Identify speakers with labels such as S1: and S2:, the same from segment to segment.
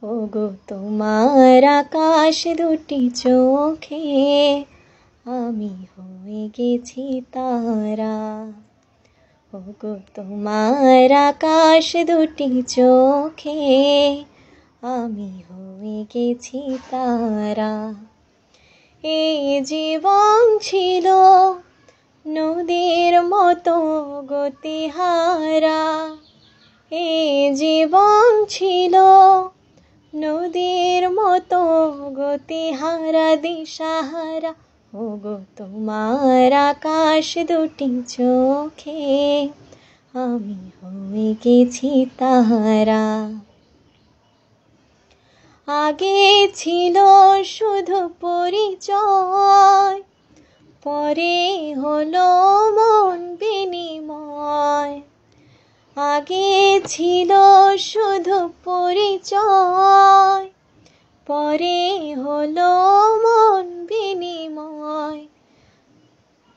S1: ওগো তোমার আকাশ দুটি চোখে আমি হয়ে গেছি তারা। ওগো তোমার আকাশ দুটি চোখে আমি হয়ে গেছি তারা। এই জীবন ছিল নদীর মতো গতিহারা, এই জীবন ছিল নদীর মতো গতিহারা দিশাহারা। ওগো তোমার আকাশ দুটি চোখে আমি হয়ে গেছি তারা। আগে ছিল শুধু পরিচয়, পরে হলো মন বিনিময়। আগে ছিল শুধু পরিচয়, পরে হলো মন বিনিময়।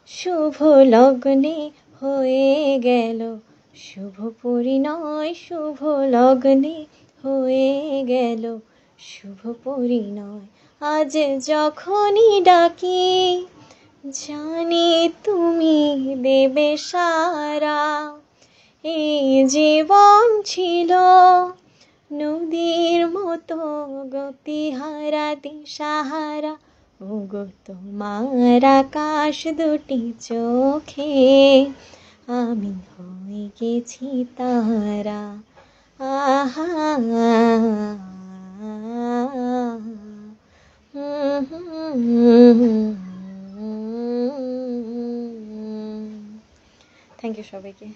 S1: শুভ লগ্নে হয়ে গেল শুভ পরিণয়, শুভ লগ্নে হয়ে গেল শুভ পরিণয়। আজ যখনই ডাকি জানি তুমি দেবে সারা। এই জীবন ছিল নদীর মতো গতিহারা দিশাহারা। ওগো তোমার আকাশ দুটি চোখে আমি হয়ে গেছি তারা। আহা থ্যাংক ইউ সবাইকে।